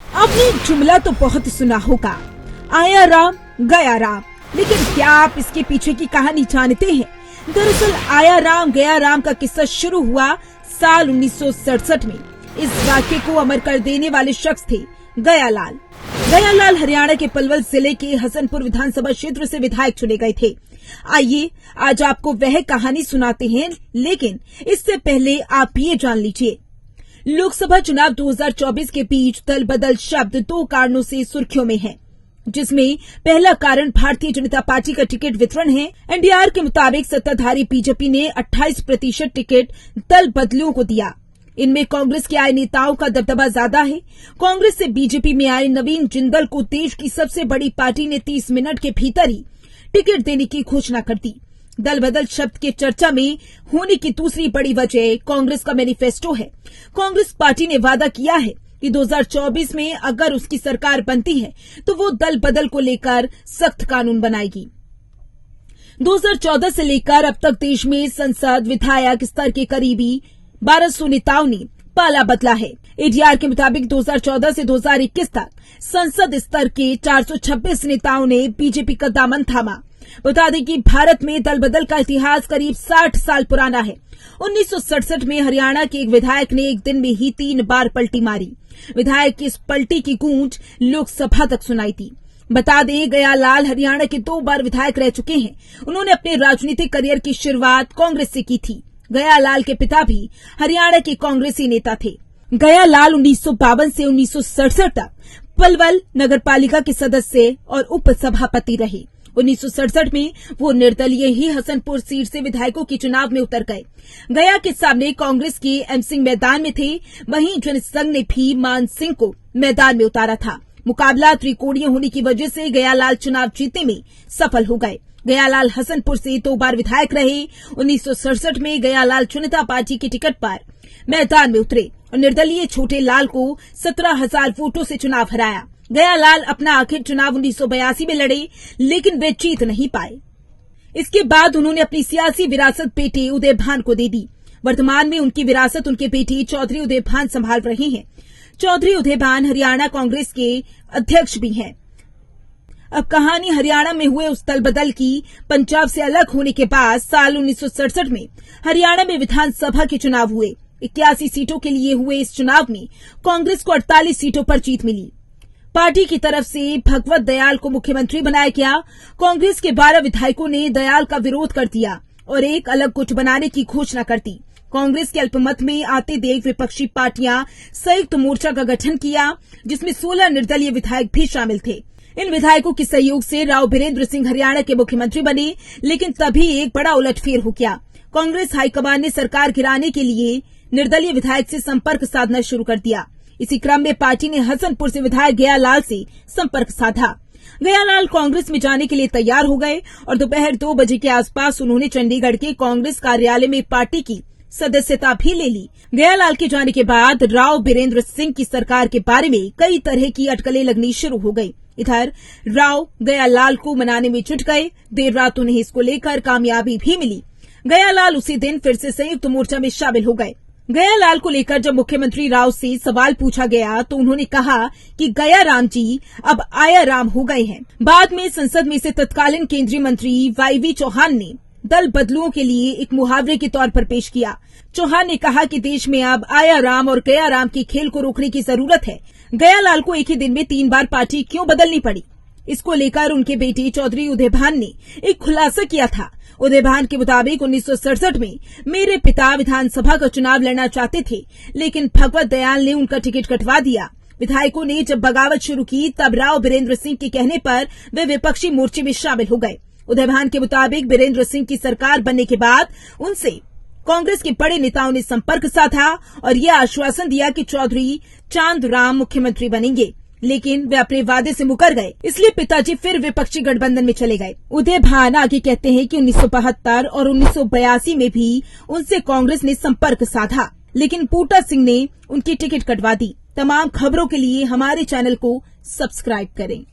आपने जुमला तो बहुत सुना होगा, आया राम गया राम, लेकिन क्या आप इसके पीछे की कहानी जानते हैं? दरअसल आया राम गया राम का किस्सा शुरू हुआ साल 1967 में। इस वाक्य को अमर कर देने वाले शख्स थे गयालाल। गयालाल हरियाणा के पलवल जिले के हसनपुर विधानसभा क्षेत्र से विधायक चुने गए थे। आइए आज आपको वह कहानी सुनाते हैं, लेकिन इससे पहले आप ये जान लीजिए, लोकसभा चुनाव 2024 के बीच दल बदल शब्द दो कारणों से सुर्खियों में है, जिसमें पहला कारण भारतीय जनता पार्टी का टिकट वितरण है। एनडीआर के मुताबिक सत्ताधारी बीजेपी ने 28% टिकट दल बदलियों को दिया। इनमें कांग्रेस के आए नेताओं का दबदबा ज्यादा है। कांग्रेस से बीजेपी में आए नवीन जिंदल को देश की सबसे बड़ी पार्टी ने 30 मिनट के भीतर ही टिकट देने की घोषणा कर दी। दल बदल शब्द के चर्चा में होने की दूसरी बड़ी वजह कांग्रेस का मैनिफेस्टो है। कांग्रेस पार्टी ने वादा किया है कि 2024 में अगर उसकी सरकार बनती है तो वो दल बदल को लेकर सख्त कानून बनाएगी। 2014 से लेकर अब तक देश में संसद विधायक स्तर के करीबी 1200 नेताओं ने पाला बदला है। एडीआर के मुताबिक 2014 से 2021 तक संसद स्तर के 426 नेताओं ने बीजेपी का दामन थामा। बता दें कि भारत में दल बदल का इतिहास करीब 60 साल पुराना है। 1967 में हरियाणा के एक विधायक ने एक दिन में ही 3 बार पलटी मारी। विधायक की इस पलटी की गूंज लोकसभा तक सुनाई थी। बता दें, गयालाल हरियाणा के 2 बार विधायक रह चुके हैं। उन्होंने अपने राजनीतिक करियर की शुरुआत कांग्रेस से की थी। गयालाल के पिता भी हरियाणा के कांग्रेसी नेता थे। गयालाल 1952 से 1967 तक पलवल नगरपालिका के सदस्य और उप सभापति रहे। 1967 में वो निर्दलीय ही हसनपुर सीट से विधायकों के चुनाव में उतर गए। गया के सामने कांग्रेस के एम सिंह मैदान में थे, वहीं जनसंघ ने भी मान सिंह को मैदान में उतारा था। मुकाबला त्रिकोणीय होने की वजह से गयालाल चुनाव जीतने में सफल हो गए। गयालाल हसनपुर से 2 बार विधायक रहे। 1967 में गयालाल जनता पार्टी के टिकट पर मैदान में उतरे और निर्दलीय छोटे लाल को 17,000 वोटों से चुनाव हराया। गयालाल अपना आखिर चुनाव 1982 में लड़े, लेकिन वे जीत नहीं पाए। इसके बाद उन्होंने अपनी सियासी विरासत बेटे उदय भान को दे दी। वर्तमान में उनकी विरासत उनके बेटे चौधरी उदय भान संभाल रहे हैं। चौधरी उदय भान हरियाणा कांग्रेस के अध्यक्ष भी हैं। अब कहानी हरियाणा में हुए उस दल बदल की। पंजाब से अलग होने के बाद साल 1967 में हरियाणा में विधानसभा के चुनाव हुए। 81 सीटों के लिए हुए इस चुनाव में कांग्रेस को 48 सीटों पर जीत मिली। पार्टी की तरफ से भगवत दयाल को मुख्यमंत्री बनाया गया। कांग्रेस के 12 विधायकों ने दयाल का विरोध कर दिया और एक अलग गुट बनाने की घोषणा कर दी। कांग्रेस के अल्पमत में आते देख विपक्षी पार्टियां संयुक्त मोर्चा का गठन किया, जिसमें 16 निर्दलीय विधायक भी शामिल थे। इन विधायकों के सहयोग से राव बीरेंद्र सिंह हरियाणा के मुख्यमंत्री बने, लेकिन तभी एक बड़ा उलटफेर हो गया। कांग्रेस हाईकमान ने सरकार गिराने के लिए निर्दलीय विधायक से संपर्क साधना शुरू कर दिया। इसी क्रम में पार्टी ने हसनपुर से विधायक गयालाल से संपर्क साधा। गयालाल कांग्रेस में जाने के लिए तैयार हो गए और दोपहर 2 बजे के आसपास उन्होंने चंडीगढ़ के कांग्रेस कार्यालय में पार्टी की सदस्यता भी ले ली। गयालाल के जाने के बाद राव बीरेंद्र सिंह की सरकार के बारे में कई तरह की अटकलें लगनी शुरू हो गई। इधर राव गयालाल को मनाने में जुट गए। देर रात उन्हें इसको लेकर कामयाबी भी मिली। गयालाल उसी दिन फिर से संयुक्त मोर्चा में शामिल हो गए। गयालाल को लेकर जब मुख्यमंत्री राव से सवाल पूछा गया तो उन्होंने कहा कि गया राम जी अब आया राम हो गए हैं। बाद में संसद में से तत्कालीन केंद्रीय मंत्री वाईवी चौहान ने दल बदलुओं के लिए एक मुहावरे के तौर पर पेश किया। चौहान ने कहा कि देश में अब आया राम और गया राम के खेल को रोकने की जरूरत है। गयालाल को एक ही दिन में 3 बार पार्टी क्यों बदलनी पड़ी? इसको लेकर उनके बेटे चौधरी उदय भान ने एक खुलासा किया था। उदय भान के मुताबिक 1967 में मेरे पिता विधानसभा का चुनाव लड़ना चाहते थे, लेकिन भगवत दयाल ने उनका टिकट कटवा दिया। विधायकों ने जब बगावत शुरू की तब राव बीरेंद्र सिंह के कहने पर वे विपक्षी मोर्चे में शामिल हो गए। उदय भान के मुताबिक बीरेंद्र सिंह की सरकार बनने के बाद उनसे कांग्रेस के बड़े नेताओं ने संपर्क साधा और यह आश्वासन दिया कि चौधरी चांद राम मुख्यमंत्री बनेंगे, लेकिन वे अपने वादे से मुकर गए। इसलिए पिताजी फिर विपक्षी गठबंधन में चले गए। उदय भान आगे कहते हैं कि 1972 और 1982 में भी उनसे कांग्रेस ने संपर्क साधा, लेकिन बूटा सिंह ने उनकी टिकट कटवा दी। तमाम खबरों के लिए हमारे चैनल को सब्सक्राइब करें।